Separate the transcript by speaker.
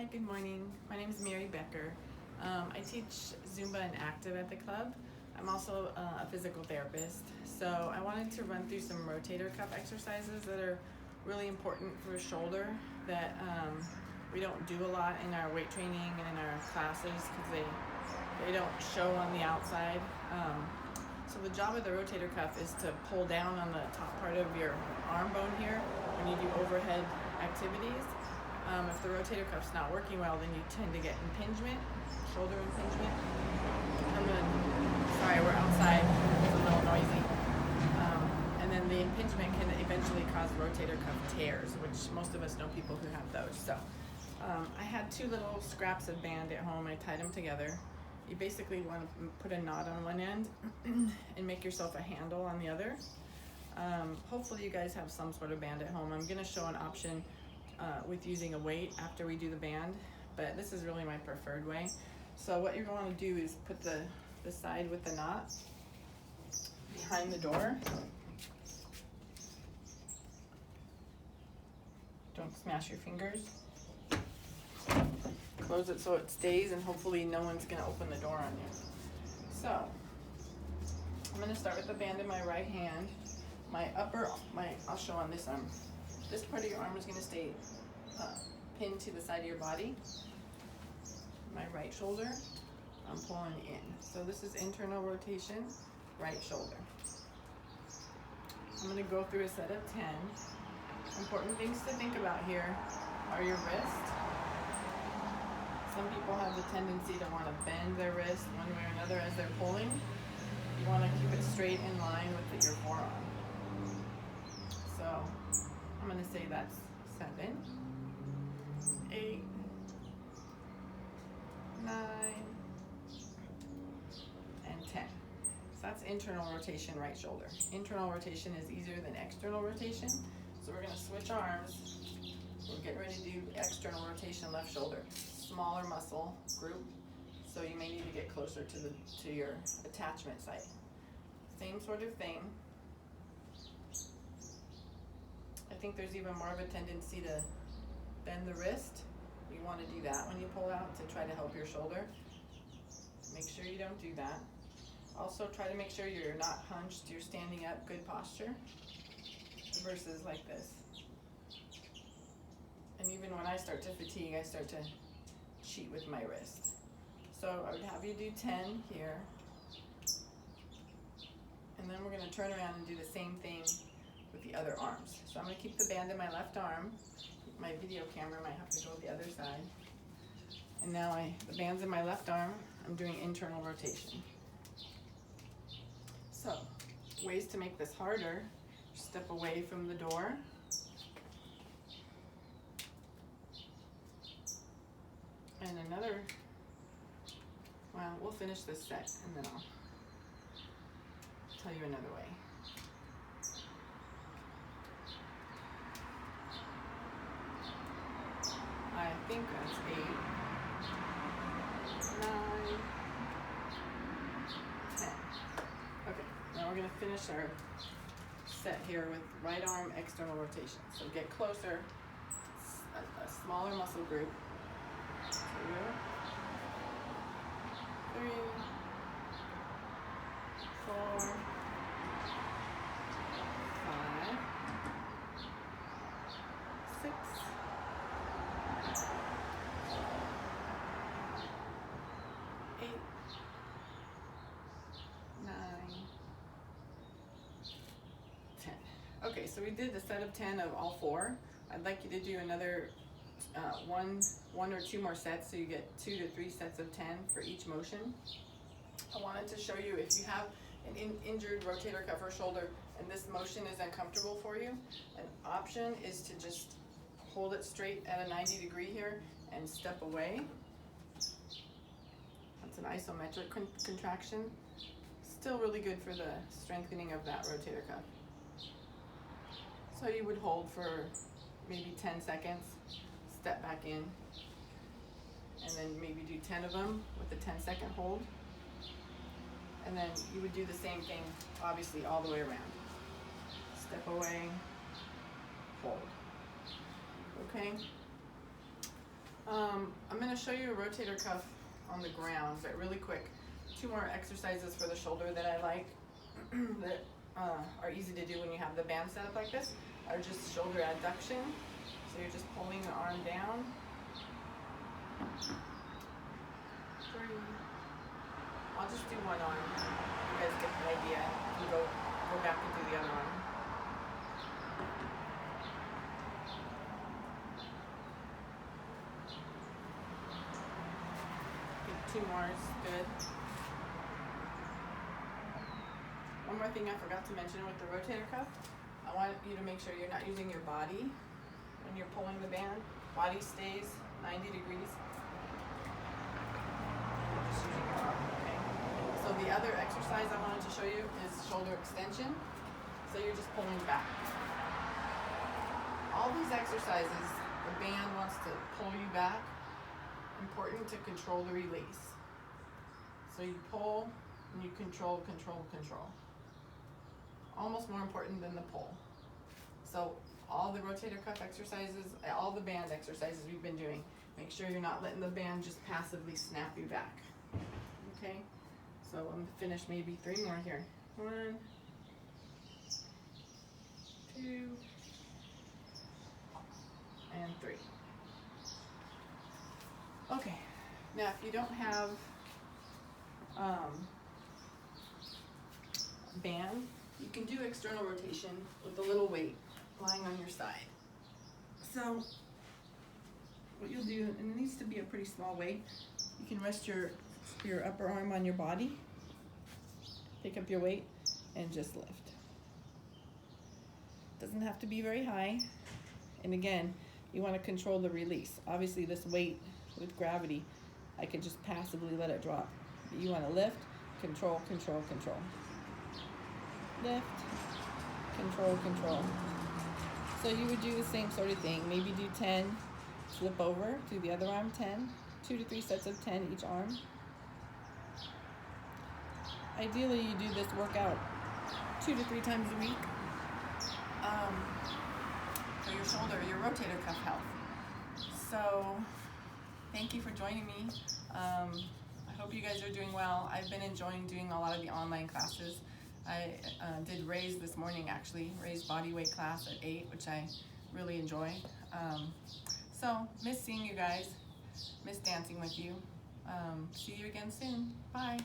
Speaker 1: Hi, good morning. My name is Mary Becker. I teach Zumba and Active at the club. I'm also a physical therapist. So I wanted to run through some rotator cuff exercises that are really important for shoulder that we don't do a lot in our weight training and in our classes because they don't show on the outside. So the job of the rotator cuff is to pull down on the top part of your arm bone here when you do overhead activities. If the rotator cuff's not working well, then you tend to get impingement, shoulder impingement. Sorry, we're outside, it's a little noisy. And then the impingement can eventually cause rotator cuff tears, which most of us know people who have those. So I had two little scraps of band at home. I tied them together. You basically want to put a knot on one end and make yourself a handle on the other. Hopefully you guys have some sort of band at home. I'm going to show an option with using a weight after we do the band, but this is really my preferred way. So what you're going to do is put the side with the knot behind the door. Don't smash your fingers. Close it so it stays, and hopefully no one's going to open the door on you. So I'm going to start with the band in my right hand. I'll show on this arm. This part of your arm is going to stay pinned to the side of your body. My right shoulder, I'm pulling in. So this is internal rotation, right shoulder. I'm going to go through a set of 10. Important things to think about here are your wrist. Some people have the tendency to want to bend their wrist one way or another as they're pulling. You want to keep it straight in line with your forearm. So I'm going to say that's 7, 8, 9, and 10. So that's internal rotation, right shoulder. Internal rotation is easier than external rotation. So we're going to switch arms. We're getting ready to do external rotation, left shoulder. Smaller muscle group, so you may need to get closer to your attachment site. Same sort of thing. I think there's even more of a tendency to bend the wrist. You want to do that when you pull out to try to help your shoulder. Make sure you don't do that. Also try to make sure you're not hunched, you're standing up, good posture, versus like this. And even when I start to fatigue, I start to cheat with my wrist. So I would have you do 10 here. And then we're going to turn around and do the same thing with the other arms. So I'm going to keep the band in my left arm. My video camera might have to go the other side. And now the band's in my left arm. I'm doing internal rotation. So, ways to make this harder. Step away from the door. And we'll finish this set and then I'll tell you another way. I think that's 8, 9, 10. Okay, now we're going to finish our set here with right arm external rotation. So get closer, a smaller muscle group. 2, 3, 4, 5, 6, 8, 9, 10. Okay, so we did the set of 10 of all 4. I'd like you to do another one or two more sets, so you get 2 to 3 sets of 10 for each motion. I wanted to show you, if you have an injured rotator cuff or shoulder and this motion is uncomfortable for you, an option is to just hold it straight at a 90 degree here and step away. That's an isometric contraction. Still really good for the strengthening of that rotator cuff. So you would hold for maybe 10 seconds, step back in, and then maybe do 10 of them with a 10-second hold. And then you would do the same thing, obviously, all the way around. Step away, hold. Okay? I'm going to show you a rotator cuff on the ground, but really quick. 2 more exercises for the shoulder that I like that are easy to do when you have the band set up like this are just shoulder adduction. So you're just pulling the arm down. 3. I'll just do one arm. You guys get the idea. You go back and do the other arm. Okay, 2 more is good. One more thing I forgot to mention with the rotator cuff. I want you to make sure you're not using your body when you're pulling the band. Body stays 90 degrees. You're just using your arm, okay? So the other exercise I wanted to show you is shoulder extension. So you're just pulling back. All these exercises, the band wants to pull you back. Important to control the release. So you pull and you control, control, control. Almost more important than the pull. So all the rotator cuff exercises, all the band exercises we've been doing, make sure you're not letting the band just passively snap you back. Okay? So I'm gonna finish maybe 3 more here. 1, 2, and 3. Okay, now if you don't have band, you can do external rotation with a little weight lying on your side. So what you'll do, and it needs to be a pretty small weight, you can rest your upper arm on your body, pick up your weight, and just lift. Doesn't have to be very high. And again, you want to control the release. Obviously this weight with gravity, I could just passively let it drop. But you want to lift, control, control, control. Lift, control, control. So you would do the same sort of thing. Maybe do 10, flip over, do the other arm 10, 2 to 3 sets of 10 each arm. Ideally, you do this workout 2 to 3 times a week for your shoulder, your rotator cuff health. So thank you for joining me. I hope you guys are doing well. I've been enjoying doing a lot of the online classes. I did Ray's this morning, actually, Ray's body weight class at 8, which I really enjoy. So miss seeing you guys, miss dancing with you. See you again soon. Bye.